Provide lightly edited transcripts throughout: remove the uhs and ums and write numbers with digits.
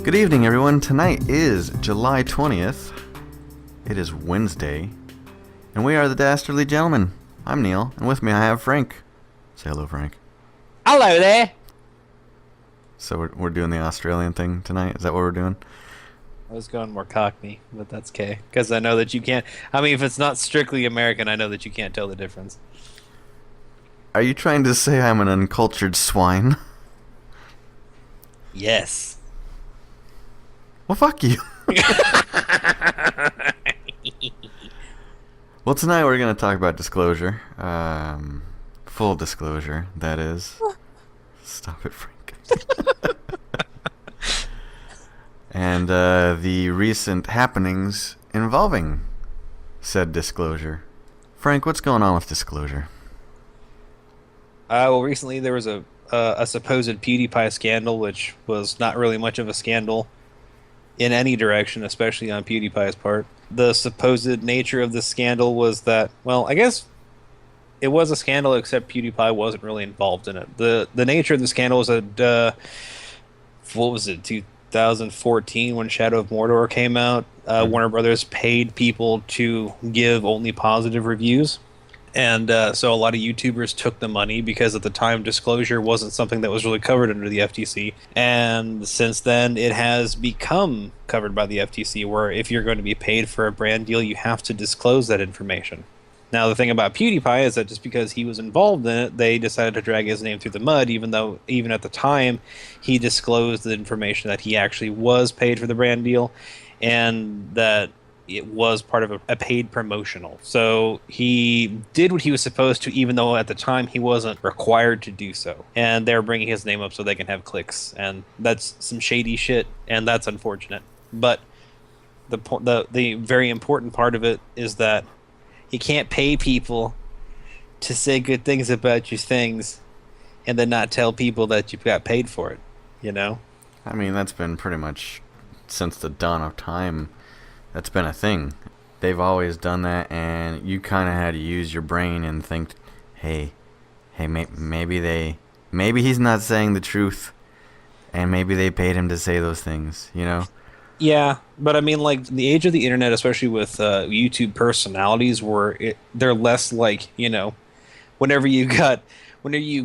Good evening, everyone. Tonight is July 20th. It is Wednesday, and we are the Dastardly Gentlemen. I'm Neil, and with me I have Frank. Say hello, Frank. Hello there. So we're doing the Australian thing tonight? Is that what we're doing? I was going more Cockney, but that's okay. Because I know that you can't. I mean, if it's not strictly American, I know that you can't tell the difference. Are you trying to say I'm an uncultured swine? Yes. Well, fuck you. Well, tonight we're going to talk about disclosure. Full disclosure, that is. Stop it, Frank. And the recent happenings involving said disclosure. Frank, what's going on with disclosure? Well, recently there was a supposed PewDiePie scandal, which was not really much of a scandal in any direction, especially on PewDiePie's part. The supposed nature of the scandal was that, well, I guess it was a scandal, except PewDiePie wasn't really involved in it. The nature of the scandal was that, what was it, 2014 when Shadow of Mordor came out, Warner Brothers paid people to give only positive reviews. And so a lot of YouTubers took the money because at the time disclosure wasn't something that was really covered under the FTC. And since then it has become covered by the FTC, where if you're going to be paid for a brand deal, you have to disclose that information. Now the thing about PewDiePie is that just because he was involved in it, they decided to drag his name through the mud, even though even at the time he disclosed the information that he actually was paid for the brand deal and that it was part of a paid promotional. So he did what he was supposed to, even though at the time he wasn't required to do so. And they're bringing his name up so they can have clicks. And that's some shady shit, and that's unfortunate. But the very important part of it is that you can't pay people to say good things about your things and then not tell people that you've got paid for it, you know? I mean, that's been pretty much since the dawn of time. That's been a thing. They've always done that, and you kind of had to use your brain and think, hey, maybe he's not saying the truth, and maybe they paid him to say those things, you know? Yeah, but I mean, like, the age of the internet, especially with YouTube personalities, they're less like, whenever you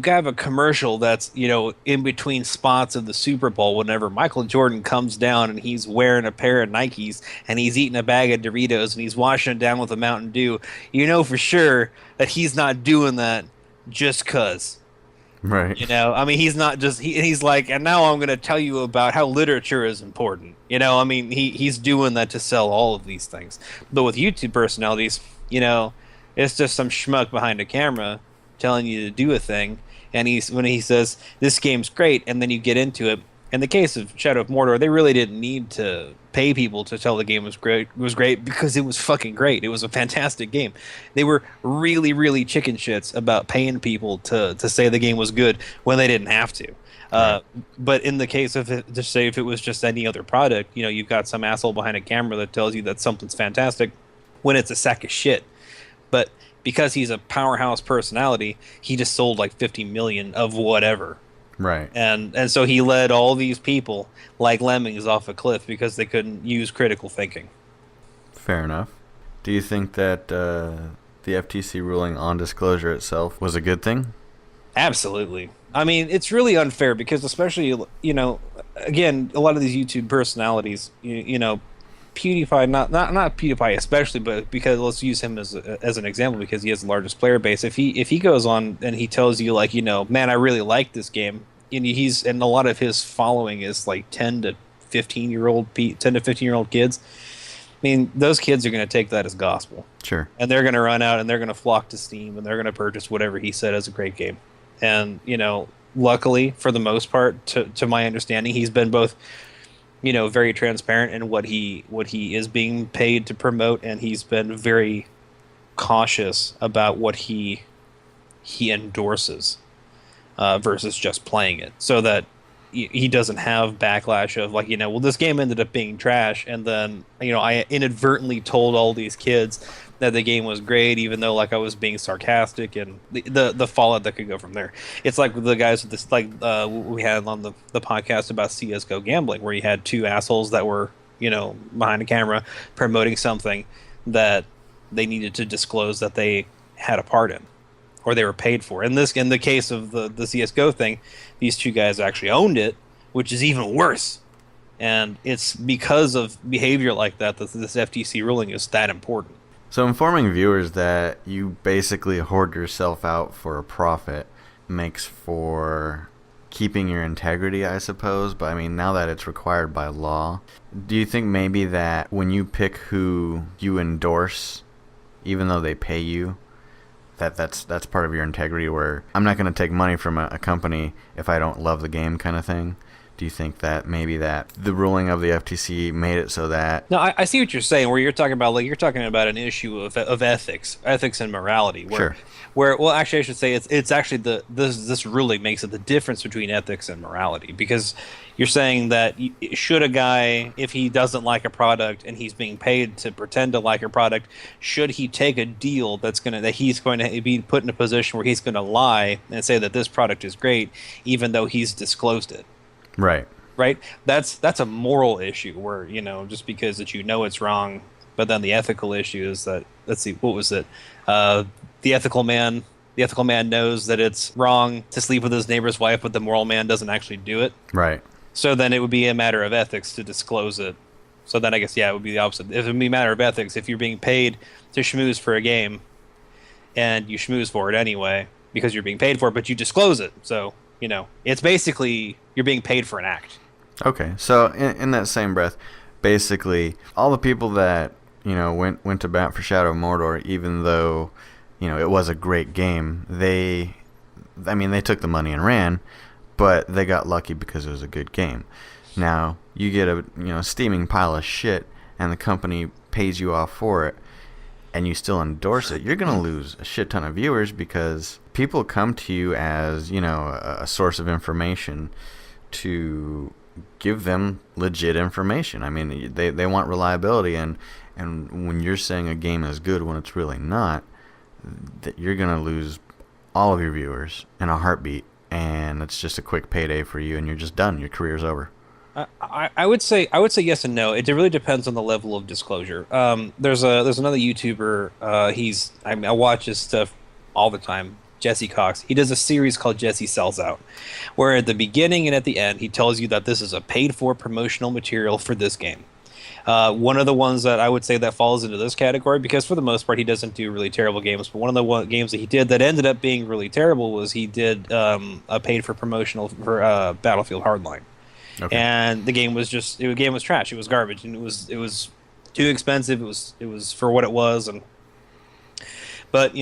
have a commercial that's, in between spots of the Super Bowl, whenever Michael Jordan comes down and he's wearing a pair of Nikes and he's eating a bag of Doritos and he's washing it down with a Mountain Dew, you know for sure that he's not doing that just 'cause. Right. I mean, he's not just he's like, and now I'm going to tell you about how literature is important. I mean, he's doing that to sell all of these things. But with YouTube personalities, it's just some schmuck behind a camera telling you to do a thing, and when he says this game's great, and then you get into it. In the case of Shadow of Mordor, they really didn't need to pay people to tell the game was great. It was great because it was fucking great. It was a fantastic game. They were really, really chicken shits about paying people to say the game was good when they didn't have to. Right. But in the case of it, just say if it was just any other product, you've got some asshole behind a camera that tells you that something's fantastic when it's a sack of shit. But because he's a powerhouse personality, he just sold like 50 million of whatever. Right. And so he led all these people like lemmings off a cliff because they couldn't use critical thinking. Fair enough. Do you think that the FTC ruling on disclosure itself was a good thing? Absolutely. I mean, it's really unfair because especially, again, a lot of these YouTube personalities, PewDiePie, not PewDiePie especially, but because let's use him as an example because he has the largest player base. If he goes on and he tells you like, man, I really like this game, and a lot of his following is like 10 to 15 year old kids. I mean, those kids are going to take that as gospel. Sure. And they're going to run out and they're going to flock to Steam and they're going to purchase whatever he said is a great game. And luckily for the most part, to my understanding, he's been both very transparent in what he is being paid to promote, and he's been very cautious about what he endorses versus just playing it. So that he doesn't have backlash of like, well, this game ended up being trash, and then I inadvertently told all these kids that the game was great, even though like I was being sarcastic, and the fallout that could go from there. It's like the guys with this, like we had on the podcast about CS:GO gambling, where you had two assholes that were behind a camera promoting something that they needed to disclose that they had a part in, or they were paid for. In the case of the CS:GO thing, these two guys actually owned it, which is even worse. And it's because of behavior like that that this FTC ruling is that important. So informing viewers that you basically hoard yourself out for a profit makes for keeping your integrity, I suppose. But I mean, now that it's required by law, do you think maybe that when you pick who you endorse, even though they pay you, that's part of your integrity, where I'm not going to take money from a company if I don't love the game, kind of thing? Do you think that maybe that the ruling of the FTC made it so that... No, I see what you're saying, where you're talking about an issue of ethics and morality. Sure. Well, actually, I should say it's actually this ruling makes it the difference between ethics and morality, because you're saying that should a guy, if he doesn't like a product and he's being paid to pretend to like a product, should he take a deal that he's going to be put in a position where he's going to lie and say that this product is great, even though he's disclosed it? Right. That's a moral issue where, just because it's wrong, but then the ethical issue is that, let's see, what was it? The ethical man knows that it's wrong to sleep with his neighbor's wife, but the moral man doesn't actually do it. Right. So then it would be a matter of ethics to disclose it. So then I guess, it would be the opposite. If it would be a matter of ethics, if you're being paid to schmooze for a game and you schmooze for it anyway because you're being paid for it, but you disclose it. So, it's basically you're being paid for an act. Okay. So in that same breath, basically all the people that, went to bat for Shadow of Mordor, even though, it was a great game, they took the money and ran, but they got lucky because it was a good game. Now, you get a steaming pile of shit and the company pays you off for it and you still endorse it, you're going to lose a shit ton of viewers, because people come to you as, a source of information to give them legit information. I mean, they want reliability, and when you're saying a game is good when it's really not, that you're going to lose all of your viewers in a heartbeat, and it's just a quick payday for you, and you're just done. Your career's over. I would say yes and no. It really depends on the level of disclosure. There's another YouTuber. I watch his stuff all the time. Jesse Cox. He does a series called Jesse Sells Out, where at the beginning and at the end he tells you that this is a paid-for promotional material for this game. One of the ones that I would say that falls into this category, because for the most part he doesn't do really terrible games, but one of the games that he did that ended up being really terrible was he did a paid-for promotional for Battlefield Hardline. Okay. And the game was trash. It was garbage, and it was too expensive. It was for what it was, but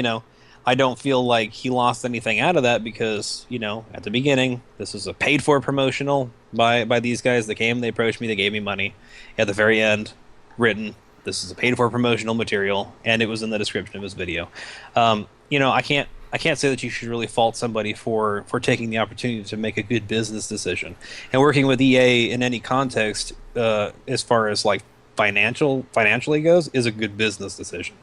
I don't feel like he lost anything out of that, because at the beginning this was a paid for promotional by these guys that came. They approached me. They gave me money. At the very end, written, this is a paid for promotional material, and it was in the description of his video. I can't say that you should really fault somebody for taking the opportunity to make a good business decision. And working with EA in any context, as far as like financially goes, is a good business decision.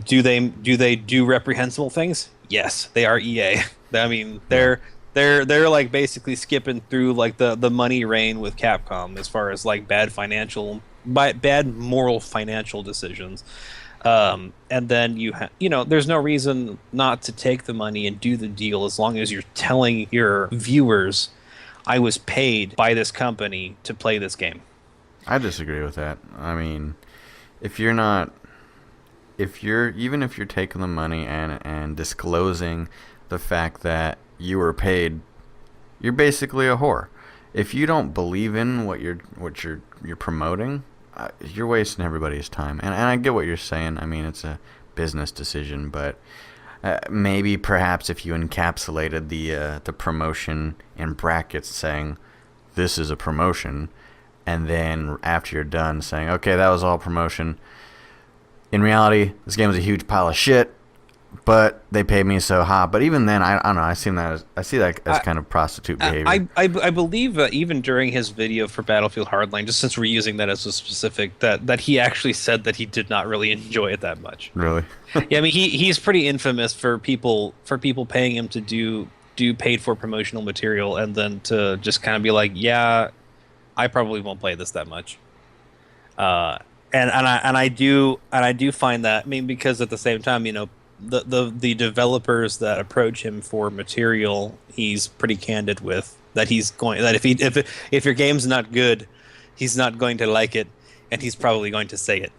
Do they do reprehensible things? Yes, they are EA. I mean, they're like basically skipping through like the money rain with Capcom as far as like bad moral financial decisions. And then there's no reason not to take the money and do the deal, as long as you're telling your viewers, I was paid by this company to play this game. I disagree with that. I mean, if you're taking the money and disclosing the fact that you were paid, you're basically a whore. If you don't believe in what you're promoting, you're wasting everybody's time. And I get what you're saying. I mean, it's a business decision, but maybe perhaps if you encapsulated the promotion in brackets, saying this is a promotion, and then after you're done saying, okay, that was all promotion. In reality, this game is a huge pile of shit. but they paid me so hot. But even then, I don't know. I see that as kind of prostitute behavior. I believe even during his video for Battlefield Hardline, just since we're using that as a specific, that he actually said that he did not really enjoy it that much. Really? Yeah, I mean he's pretty infamous for people paying him to do paid for promotional material and then to just kind of be like, yeah, I probably won't play this that much. And I do find that, I mean, because at the same time, you know, the developers that approach him for material, he's pretty candid with that if your game's not good, he's not going to like it, and he's probably going to say it.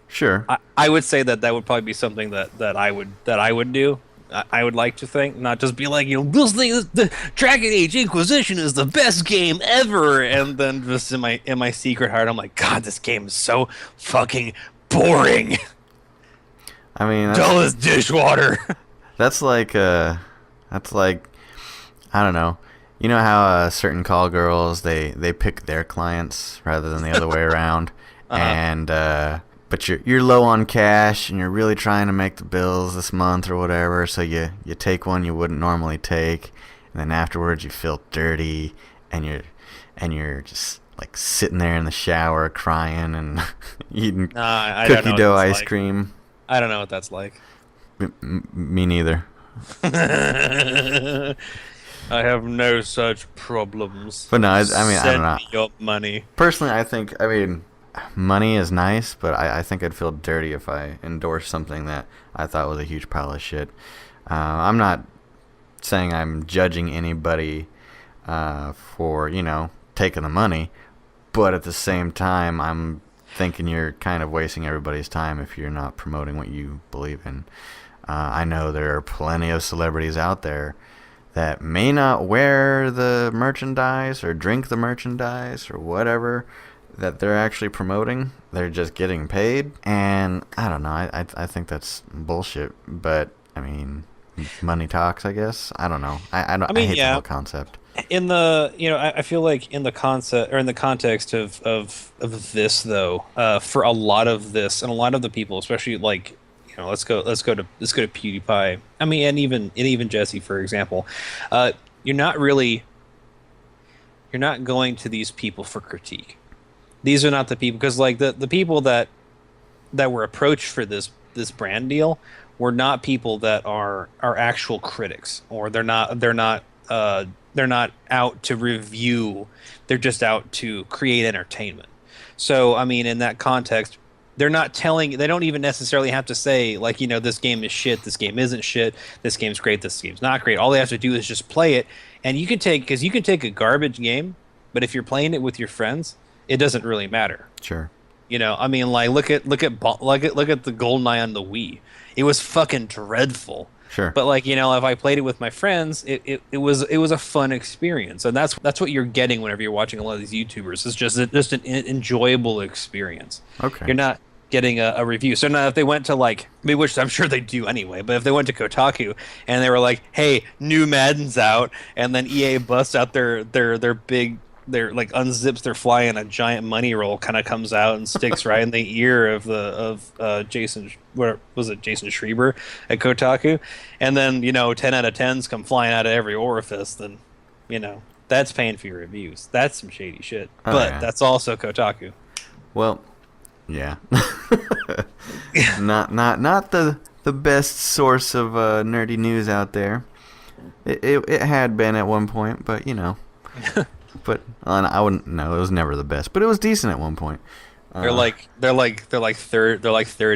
Sure. I would say that would probably be something that I would do. I would like to think, not just be like, you know, this thing, the Dragon Age Inquisition is the best game ever, and then just in my secret heart, I'm like, God, this game is so fucking boring. I mean, dull as dishwater. That's like I don't know. You know how certain call girls they pick their clients rather than the other way around, and but you're low on cash and you're really trying to make the bills this month or whatever, so you take one you wouldn't normally take, and then afterwards you feel dirty and you're just like sitting there in the shower crying and eating cookie dough ice cream. I don't know what that's like. Me neither. I have no such problems. But no, I mean, I don't know. Send me your money. Personally, I mean, money is nice, but I think I'd feel dirty if I endorsed something that I thought was a huge pile of shit. I'm not saying I'm judging anybody for, you know, taking the money, but at the same time, I'm thinking you're kind of wasting everybody's time if you're not promoting what you believe in. I know there are plenty of celebrities out there that may not wear the merchandise or drink the merchandise or whatever that they're actually promoting. They're just getting paid, and I don't know. I think that's bullshit. But I mean, money talks, I guess. I don't know. I hate the whole concept. In the, you know, I feel like in the concept or in the context of this though, for a lot of this and a lot of the people, especially like, you know, let's go to PewDiePie. I mean, and even Jesse, for example, you're not going to these people for critique. These are not the people, because like the people that were approached for this brand deal were not people that are actual critics, or they're not out to review. They're just out to create entertainment. So I mean, in that context, they don't even necessarily have to say like, you know, this game is shit, this game isn't shit, this game's great, this game's not great. All they have to do is just play it, and you can take a garbage game, but if you're playing it with your friends, it doesn't really matter. Sure. You know, I mean, like look at the GoldenEye on the Wii. It was fucking dreadful. Sure. But like, you know, if I played it with my friends, it was a fun experience, and that's what you're getting whenever you're watching a lot of these YouTubers. It's just an enjoyable experience. Okay. You're not getting a review. So now if they went to like, I mean, which I'm sure they do anyway, but if they went to Kotaku and they were like, hey, new Madden's out, and then EA busts out their big, they're like unzips their fly and a giant money roll kind of comes out and sticks right in the ear of Jason, where was it, Jason Schreiber at Kotaku, and then, you know, 10 out of 10s come flying out of every orifice, then, you know, that's paying for your reviews. That's some shady shit. But that's also Kotaku. Well, yeah. not the best source of nerdy news out there. It had been at one point, but you know. But I wouldn't. No, it was never the best, but it was decent at one point. They're like third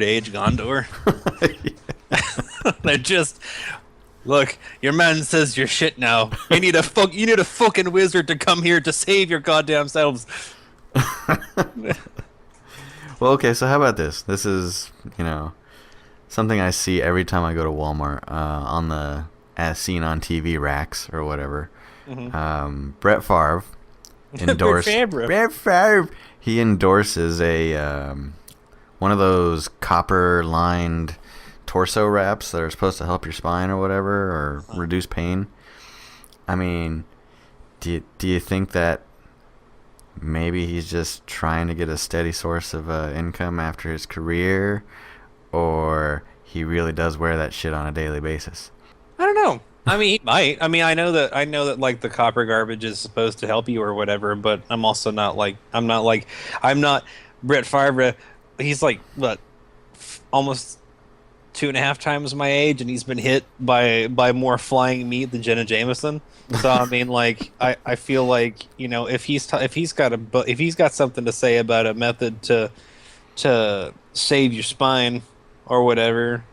age Gondor. They're just, look, your man says you're shit now. You need a fucking wizard to come here to save your goddamn selves. Well, okay, so how about this? This is, you know, something I see every time I go to Walmart, on the as seen on TV racks or whatever. Mm-hmm. Brett Favre endorsed. Brett Favre. He endorses a one of those copper lined torso wraps that are supposed to help your spine or whatever, or reduce pain. I mean, do you think that maybe he's just trying to get a steady source of income after his career, or he really does wear that shit on a daily basis. I don't know. I mean, he might. I mean, I know that like the copper garbage is supposed to help you or whatever, but I'm also not like I'm not Brett Favre. He's like what, almost 2.5 times my age, and he's been hit by more flying meat than Jenna Jameson. So I mean, like I feel like, you know, if he's got something to say about a method to save your spine or whatever,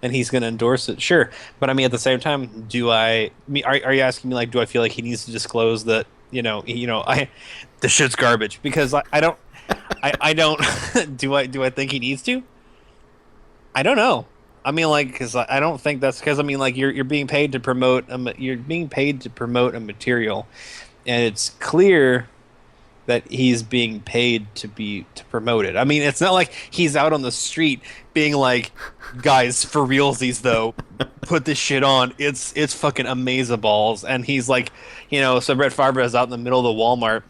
and he's going to endorse it, sure. But I mean, at the same time, are you asking me, like, do I feel like he needs to disclose that, the shit's garbage? Because I don't, I don't, do I think he needs to? I don't know. I mean, like, because I don't think that's because, I mean, like, you're being paid to promote a material, and it's clear that he's being paid to promote it. I mean, it's not like he's out on the street being like, guys, for realsies though, put this shit on. It's fucking amazeballs. And he's like, so Brett Favre is out in the middle of the Walmart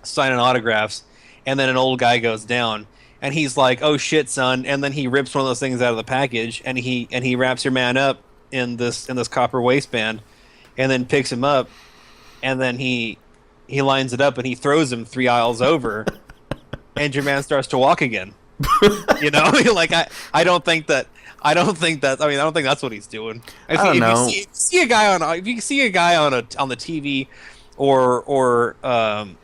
signing autographs, and then an old guy goes down, and he's like, "Oh shit, son!" And then he rips one of those things out of the package, and he wraps your man up in this copper waistband, and then picks him up, and then he lines it up and he throws him 3 aisles over, and your man starts to walk again. Like I don't think that's what he's doing. I don't know. If you see a guy on the TV or on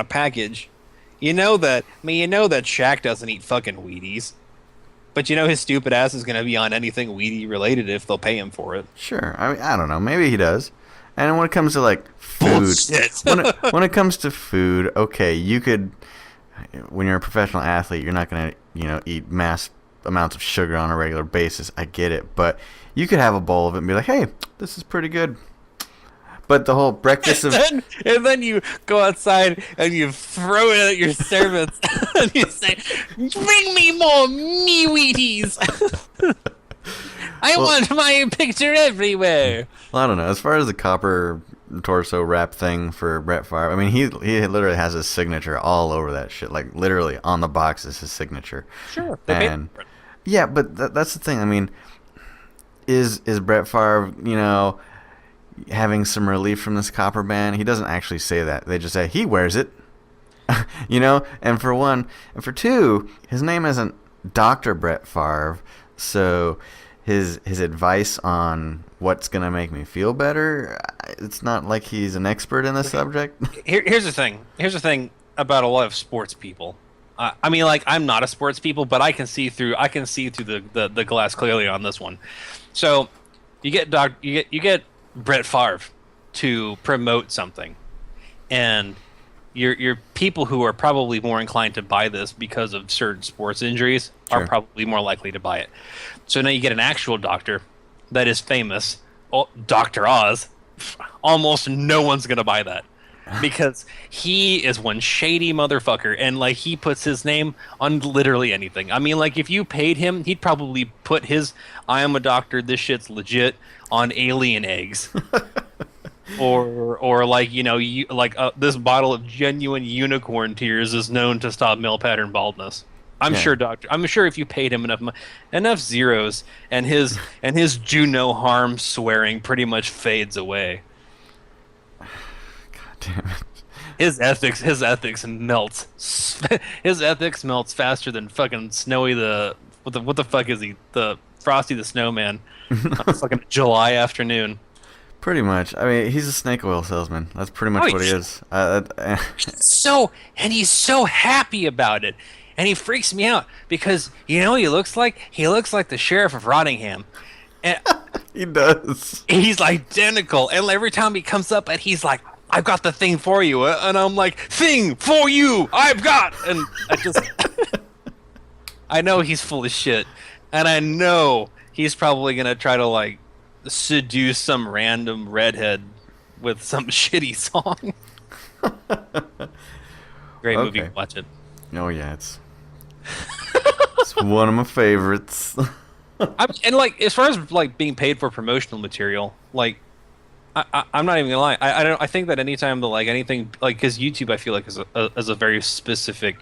a package, that Shaq doesn't eat fucking Wheaties. But his stupid ass is going to be on anything Wheatie related if they'll pay him for it. Sure. I mean, I don't know. Maybe he does. And when it comes to like food, when it comes to food, okay, you could. When you're a professional athlete, you're not going to eat mass amounts of sugar on a regular basis. I get it, but you could have a bowl of it and be like, hey, this is pretty good. But the whole breakfast and then you go outside and you throw it at your servants and you say, "Bring me more Wheaties." I want my picture everywhere. Well, I don't know. As far as the copper torso wrap thing for Brett Favre, I mean, he literally has his signature all over that shit. Like, literally on the box is his signature. Sure. Yeah, but that's the thing. I mean, is Brett Favre, having some relief from this copper ban? He doesn't actually say that. They just say he wears it. And for one, and for two, his name isn't Dr. Brett Favre, so his advice on what's going to make me feel better, it's not like he's an expert in the subject. Here's the thing about a lot of sports people. I mean, like, I'm not a sports people, but I can see through the glass clearly on this one. So you get Brett Favre to promote something, and your people who are probably more inclined to buy this because of certain sports injuries are probably more likely to buy it. So now you get an actual doctor that is famous, Dr. Oz. Almost no one's gonna buy that because he is one shady motherfucker, and like he puts his name on literally anything. I mean, like, if you paid him, he'd probably put his "I am a doctor, this shit's legit" on alien eggs. Or like, this bottle of genuine unicorn tears is known to stop male pattern baldness. I'm sure if you paid him enough zeros, and his do no harm swearing pretty much fades away. God damn it. His ethics melts. His ethics melts faster than fucking Snowy what the fuck is he? The Frosty the Snowman on a fucking July afternoon. Pretty much. I mean, he's a snake oil salesman. That's pretty much what he is. He's so happy about it. And he freaks me out because he looks like the sheriff of Rottingham. And he does. He's identical. And every time he comes up and he's like, "I've got the thing for you." And I'm like, "Thing for you, I've got." And I know he's full of shit. And I know he's probably going to try to like seduce some random redhead with some shitty song. Great movie. Watch it. Oh yeah, it's one of my favorites. And like, as far as like being paid for promotional material, like I'm not even gonna lie. I think that anytime anything like, because YouTube, I feel like is a very specific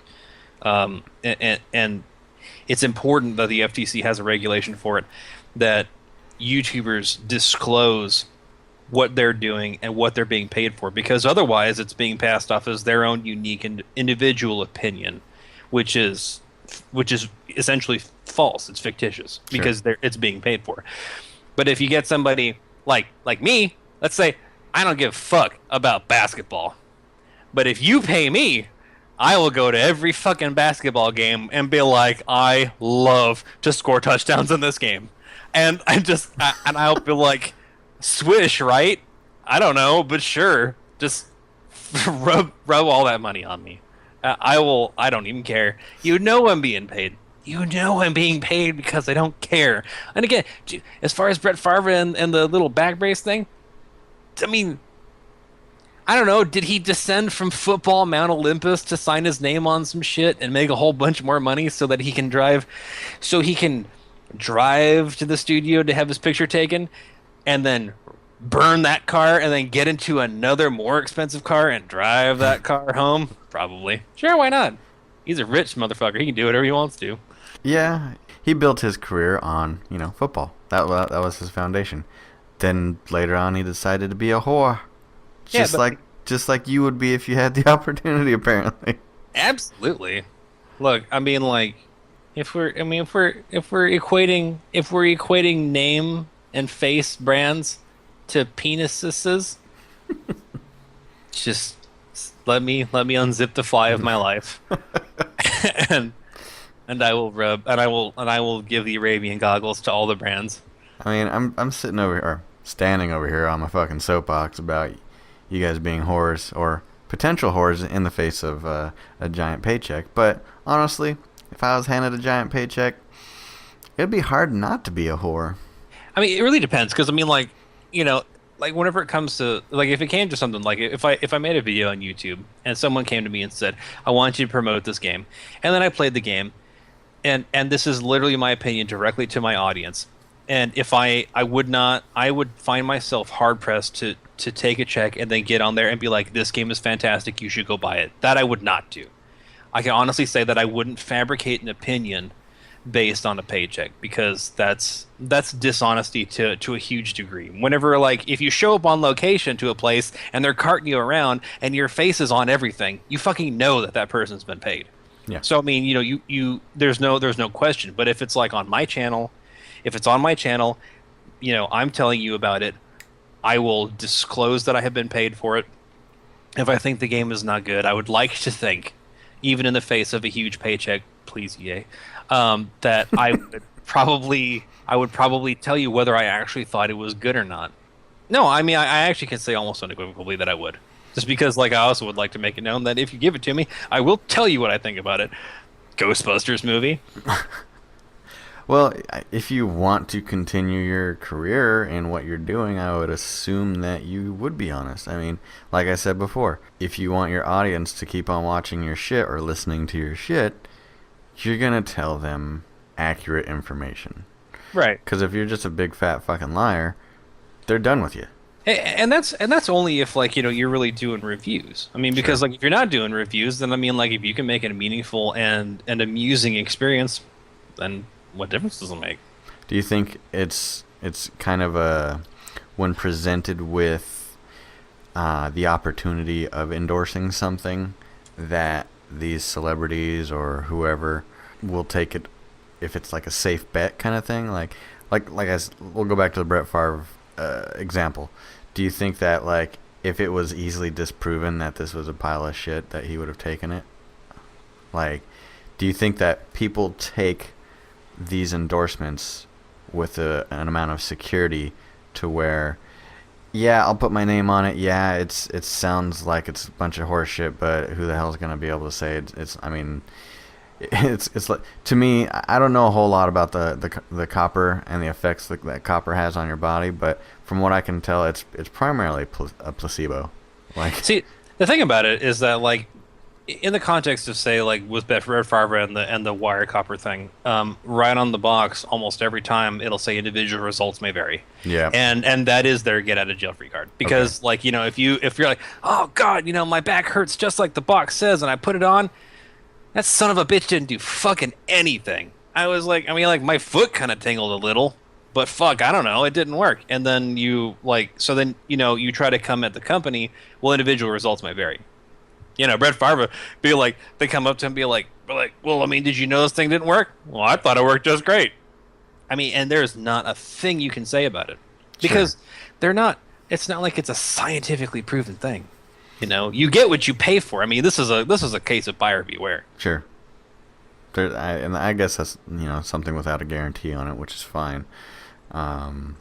and it's important that the FTC has a regulation for it, that YouTubers disclose what they're doing and what they're being paid for, because otherwise it's being passed off as their own unique and individual opinion, which is essentially false. It's fictitious because it's being paid for. But if you get somebody like me, let's say I don't give a fuck about basketball, but if you pay me, I will go to every fucking basketball game and be like, I love to score touchdowns in this game, and I'll be like, swish, right? I don't know, but sure, just rub all that money on me. I don't even care. You know I'm being paid. You know I'm being paid because I don't care. And again, as far as Brett Favre and the little back brace thing, I mean, I don't know. Did he descend from football Mount Olympus to sign his name on some shit and make a whole bunch more money so that he can drive to the studio to have his picture taken, and then burn that car and then get into another more expensive car and drive that car home? Probably. Sure, why not? He's a rich motherfucker. He can do whatever he wants to. Yeah, he built his career on, football. That was his foundation. Then later on, he decided to be a whore, just like you would be if you had the opportunity. Apparently. Absolutely. Look, I mean, like, if we're equating name and face brands to penises, just let me unzip the fly of my life, and I will give the Arabian goggles to all the brands. I mean, I'm standing over here on my fucking soapbox about you guys being whores or potential whores in the face of a giant paycheck. But honestly, if I was handed a giant paycheck, it'd be hard not to be a whore. I mean, it really depends, because I mean, like, like whenever it comes to, like, if it came to something like, if I made a video on YouTube and someone came to me and said, I want you to promote this game, and then I played the game, and this is literally my opinion directly to my audience, and if I would find myself hard pressed to take a check and then get on there and be like, this game is fantastic, you should go buy it. That I would not do. I can honestly say that I wouldn't fabricate an opinion based on a paycheck, because that's dishonesty to a huge degree. Whenever, like, if you show up on location to a place and they're carting you around and your face is on everything, you fucking know that person's been paid. Yeah. So I mean, you there's no question. But if it's like on my channel, I'm telling you about it, I will disclose that I have been paid for it. If I think the game is not good, I would like to think, even in the face of a huge paycheck, please EA, that I would probably tell you whether I actually thought it was good or not. No, I mean, I actually can say almost unequivocally that I would. Just because, like, I also would like to make it known that if you give it to me, I will tell you what I think about it. Ghostbusters movie. Well, if you want to continue your career in what you're doing, I would assume that you would be honest. I mean, like I said before, if you want your audience to keep on watching your shit or listening to your shit, you're going to tell them accurate information. Right. Because if you're just a big fat fucking liar, they're done with you. And that's only if, like, you're really doing reviews. I mean, because like, if you're not doing reviews, then I mean, like, if you can make it a meaningful and amusing experience, then what difference does it make? Do you think it's kind of when presented with the opportunity of endorsing something, that these celebrities or whoever will take it if it's like a safe bet kind of thing? We'll go back to the Brett Favre example. Do you think that, like, if it was easily disproven that this was a pile of shit, that he would have taken it? Like, do you think that people take these endorsements with an amount of security to where, yeah, I'll put my name on it, yeah, it sounds like it's a bunch of horse shit, but who the hell is going to be able to say it's like, to me, I don't know a whole lot about the copper and the effects that copper has on your body, but from what I can tell, it's primarily a placebo. Like, see, the thing about it is that, like, in the context of, say, like, with Brett Favre and the wire copper thing, right on the box, almost every time it'll say individual results may vary. Yeah. And that is their get out of jail free card, because like, if you're like, oh god, my back hurts just like the box says, and I put it on, that son of a bitch didn't do fucking anything. I was like, I mean, like my foot kind of tingled a little, but fuck, I don't know, it didn't work. And then you like, so then you try to come at the company. Well, individual results might vary. Brett Favre be like, they come up to him and be like, well, I mean, did you know this thing didn't work? Well, I thought it worked just great. I mean, and there's not a thing you can say about it because Sure. they're not. It's not like it's a scientifically proven thing. You get what you pay for. I mean, this is a case of buyer beware. Sure. And I guess that's something without a guarantee on it, which is fine. Um,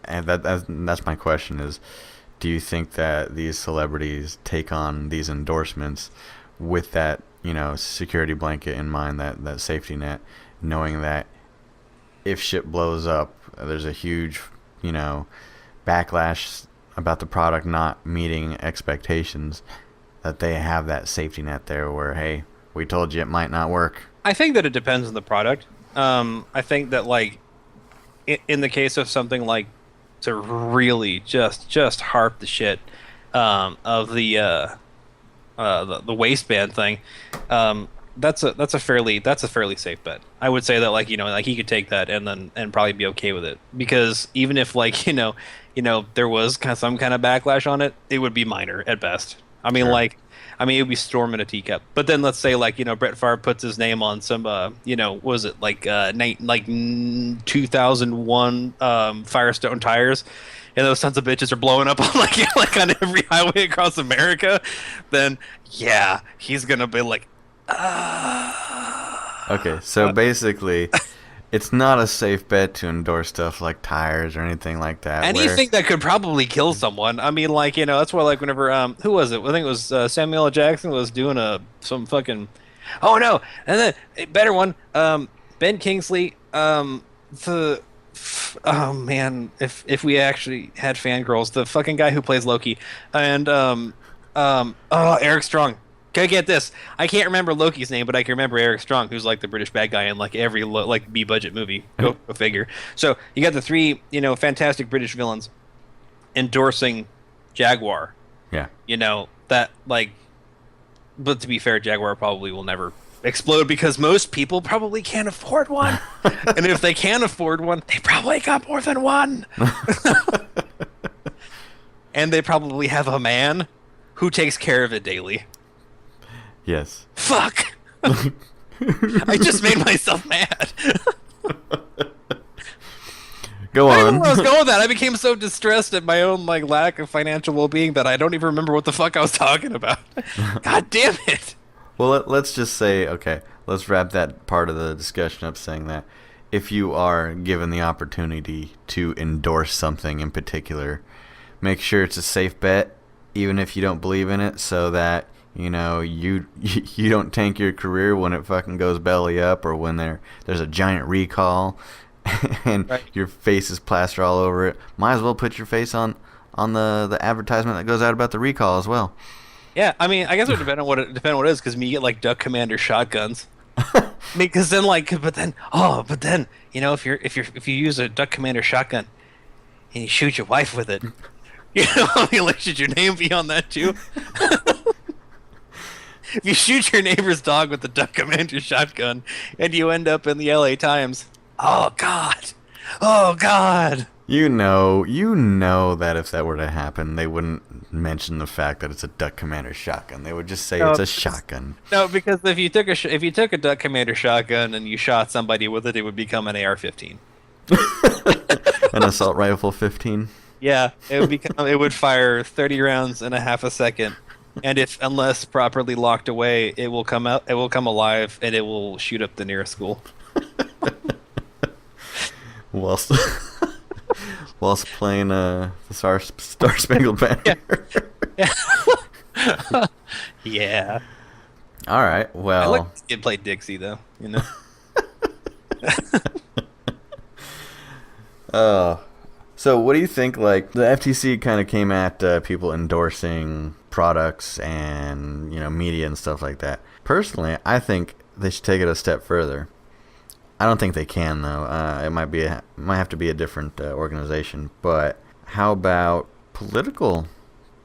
and that's my question is, do you think that these celebrities take on these endorsements with that security blanket in mind, that safety net, knowing that if shit blows up, there's a huge backlash about the product not meeting expectations, that they have that safety net there where, hey, we told you it might not work. I think that it depends on the product. I think that like in the case of something like to really just harp the shit of the waistband thing, that's a fairly safe bet. I would say that like like he could take that and probably be okay with it because even if like there was some kind of backlash on it, it would be minor at best. I mean Sure. it would be storm in a teacup. But then let's say like Brett Favre puts his name on some was it like 2001 Firestone tires, and those sons of bitches are blowing up on like on every highway across America, then yeah, he's gonna be like, Okay, so basically, it's not a safe bet to endorse stuff like tires or anything like that. anything that could probably kill someone. I mean, like that's why like whenever who was it? I think it was Samuel L. Jackson was doing some fucking. Oh no! And then a better one. Ben Kingsley. The. Oh man, if we actually had fangirls, the fucking guy who plays Loki, and Eric Strong. Go get this. I can't remember Loki's name, but I can remember Eric Strong, who's like the British bad guy in like every like B-budget movie. Go figure. So you got the three, fantastic British villains endorsing Jaguar. Yeah. That like, but to be fair, Jaguar probably will never explode because most people probably can't afford one, and if they can't afford one, they probably got more than one, and they probably have a man who takes care of it daily. Yes. Fuck! I just made myself mad. Go I don't know on. where I was going with that. I became so distressed at my own like lack of financial well-being that I don't even remember what the fuck I was talking about. God damn it! Well, let's just say, okay, let's wrap that part of the discussion up saying that if you are given the opportunity to endorse something in particular, make sure it's a safe bet, even if you don't believe in it, so that you don't tank your career when it fucking goes belly up or when there's a giant recall and Right. your face is plastered all over it. Might as well put your face on the advertisement that goes out about the recall as well. Yeah, I mean, I guess it would depend on what it is, because you get like Duck Commander shotguns. Because then but then, if you use a Duck Commander shotgun and you shoot your wife with it, I mean, like, should your name be on that too? If you shoot your neighbor's dog with the Duck Commander shotgun and you end up in the LA Times, oh God, oh God. You know that if that were to happen, they wouldn't mention the fact that it's a Duck Commander shotgun. They would just say No, it's a shotgun. no, because if you took a Duck Commander shotgun and you shot somebody with it, it would become an AR-15. An assault rifle 15. Yeah, it would fire 30 rounds in a half a second, and unless properly locked away, it will come alive, and it will shoot up the nearest school. Whilst playing the Star Spangled Banner. Yeah. Yeah. All right. I Well, like to play Dixie though, so what do you think? Like the FTC kind of came at people endorsing products and media and stuff like that. Personally, I think they should take it a step further. I don't think they can though. It might have to be a different organization. But how about political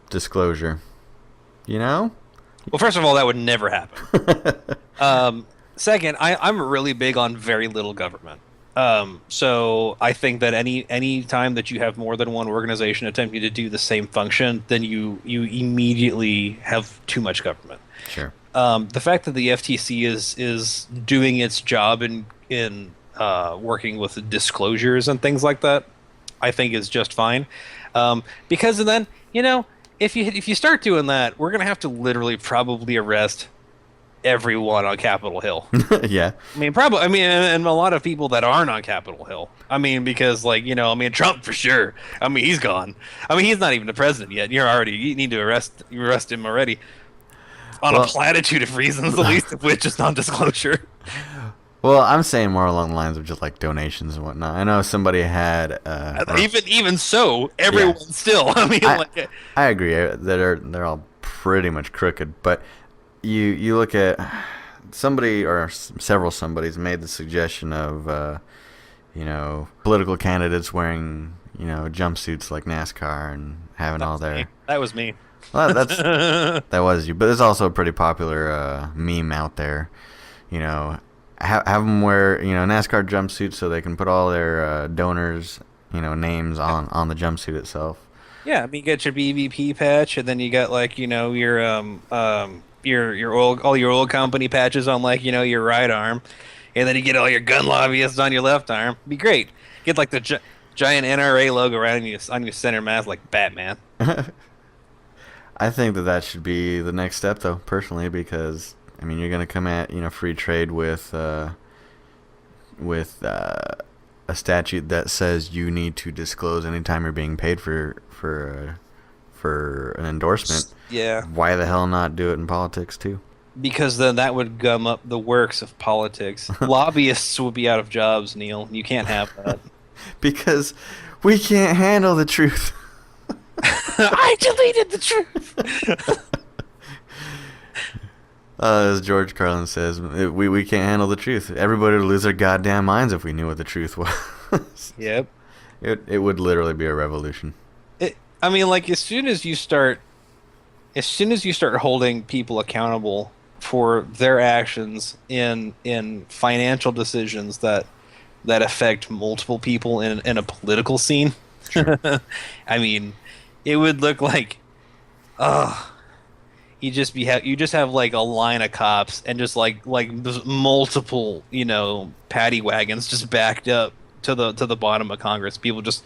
disclosure? Well, first of all, that would never happen. Second, I'm really big on very little government. So I think that any time that you have more than one organization attempting to do the same function, then you immediately have too much government. Sure. The fact that the FTC is doing its job in working with disclosures and things like that, I think is just fine. Because then, if you start doing that, we're gonna have to literally probably arrest everyone on Capitol Hill. Yeah. I mean, probably. I mean, and a lot of people that aren't on Capitol Hill. I mean, because I mean, Trump for sure. I mean, he's gone. I mean, he's not even the president yet. You need to arrest him already on a Well, platitude of reasons, the least of which is non-disclosure. well, I'm saying more along the lines of just like donations and whatnot. I know somebody had, Even so, everyone still. I mean, I, like, I agree that they're all pretty much crooked, but you look at somebody or several somebody's made the suggestion of political candidates wearing jumpsuits like NASCAR and having all their that was me. well, that was you, but there's also a pretty popular meme out there. Have them wear NASCAR jumpsuits so they can put all their donors names on the jumpsuit itself. Yeah, I mean, you get your BVP patch, and then you got like your all your oil company patches on like your right arm, and then you get all your gun lobbyists on your left arm. Be great. Get like the giant NRA logo around you on your center mass like Batman. I think that should be the next step, though, personally, because I mean, you're gonna come at free trade with a statute that says you need to disclose anytime you're being paid for an endorsement. Yeah, Why the hell not do it in politics too? because then that would gum up the works of politics. Lobbyists would be out of jobs, Neil. You can't have that. Because we can't handle the truth. I deleted the truth. As George Carlin says, we can't handle the truth. Everybody would lose their goddamn minds if we knew what the truth was. Yep. It would literally be a revolution. I mean, like as soon as you start holding people accountable for their actions in financial decisions that affect multiple people in a political scene, Sure. I mean, it would look like, you just have like a line of cops and just like there's multiple paddy wagons just backed up to the bottom of Congress. People just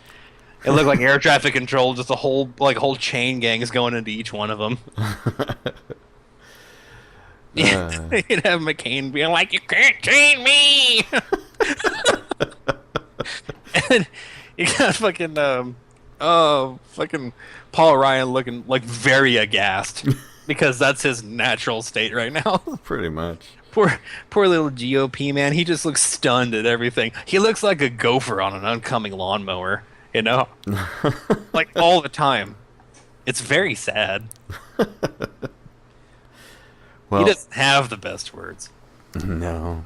it looked like air traffic control, just a whole chain gang is going into each one of them. Yeah, you'd have McCain being like, "You can't chain me," and you got fucking Paul Ryan looking like very aghast because that's his natural state right now. Pretty much. Poor little GOP man. He just looks stunned at everything. He looks like a gopher on an oncoming lawnmower. Like all the time. It's very sad. Well, He doesn't have the best words. no.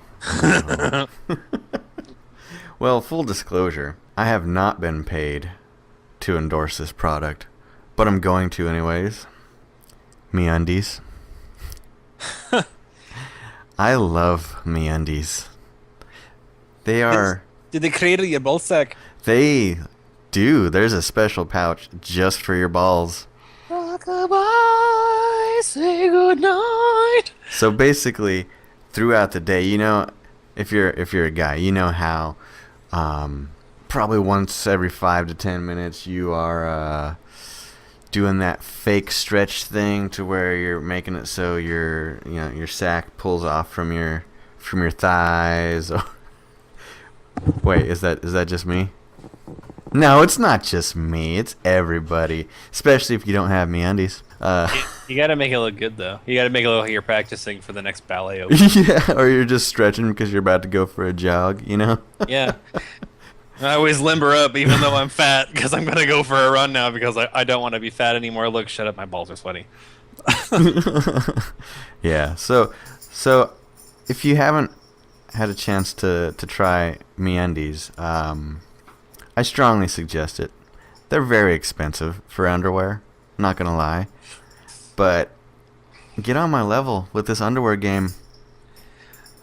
Well, full disclosure, I have not been paid to endorse this product, but I'm going to anyways. MeUndies. I love MeUndies. They are... Did they create your ball sack? They do. There's a special pouch just for your balls. Rock-a-bye, say goodnight. So basically, throughout the day, if you're a guy, you know how probably once every 5 to 10 minutes you are doing that fake stretch thing to where you're making it so your sack pulls off from your thighs. Wait, is that just me? No, it's not just me. It's everybody, especially if you don't have MeUndies. You got to make it look good, though. You got to make it look like you're practicing for the next ballet. Yeah, or you're just stretching because you're about to go for a jog, Yeah. I always limber up even though I'm fat because I'm going to go for a run now because I don't want to be fat anymore. Look, shut up. My balls are sweaty. Yeah, so if you haven't had a chance to try MeUndies, I strongly suggest it. They're very expensive for underwear, not gonna lie. But get on my level with this underwear game.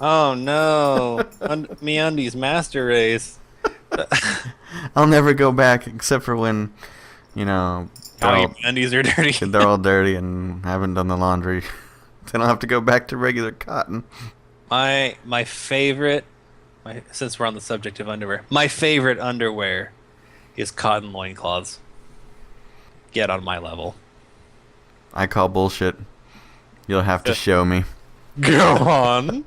Oh no, MeUndies Master Race. I'll never go back except for when, you know, How your undies are dirty. they're all dirty and haven't done the laundry. Then I'll have to go back to regular cotton. My favorite, since we're on the subject of underwear, my favorite underwear is cotton loincloths. Get on my level. I call bullshit. You'll have to show me. Go on.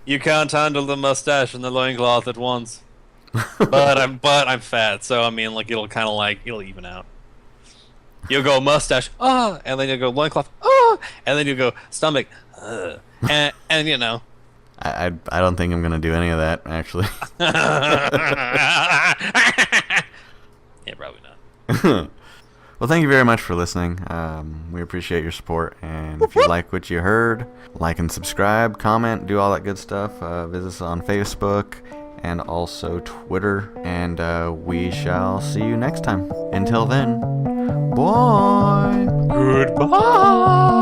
You can't handle the mustache and the loincloth at once. But I'm fat, so I mean, like, it'll even out. You'll go mustache, and then you'll go loincloth, and then you'll go stomach, and you know. I don't think I'm gonna do any of that, actually. Yeah, probably not. Well, thank you very much for listening. We appreciate your support, and if you like what you heard, like and subscribe, comment, do all that good stuff. Visit us on Facebook and also Twitter, and we shall see you next time. Until then, bye. Goodbye.